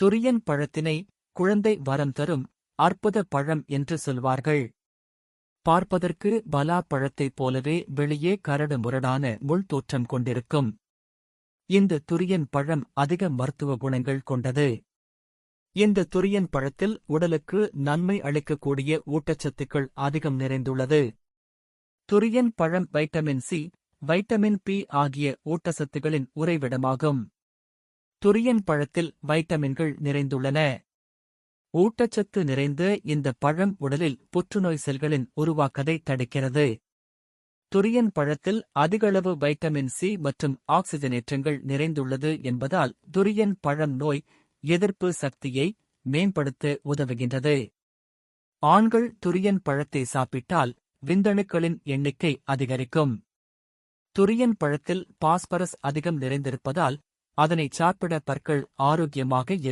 துரியன் பழத்தினை குழந்தை வரம் தரும் அற்புத பழம் என்று சொல்வார்கள். பார்ப்பதற்கு பலா பழத்தைப் போலவே வெளியே கரடு முரடான முள் தோற்றம் கொண்டிருக்கும். இந்த துரியன் பழம் அதிக மருத்துவ குணங்கள் கொண்டது. இந்த துரியன் பழத்தில் உடலுக்கு நன்மை அளிக்கக்கூடிய ஊட்டச்சத்துக்கள் அதிகம் நிறைந்துள்ளது. துரியன் பழம் வைட்டமின் சி, வைட்டமின் பி ஆகிய ஊட்டச்சத்துகளின் உறைவிடமாகும். துரியன் பழத்தில் வைட்டமின்கள் நிறைந்துள்ளன. ஊட்டச்சத்து நிறைந்த இந்த பழம் உடலில் புற்றுநோய் செல்களின் உருவாக்கத்தை தடுக்கிறது. துரியன் பழத்தில் அதிகளவு வைட்டமின் சி மற்றும் ஆக்சிஜனேற்றங்கள் நிறைந்துள்ளது என்பதால் துரியன் பழம் நோய் எதிர்ப்பு சக்தியை மேம்படுத்த உதவுகின்றது. ஆண்கள் துரியன் பழத்தை சாப்பிட்டால் விந்தணுக்களின் எண்ணிக்கை அதிகரிக்கும். துரியன் பழத்தில் பாஸ்பரஸ் அதிகம் நிறைந்திருப்பதால் அதனை சாப்பிட பற்கள் ஆரோக்கியமாக இருக்கும்.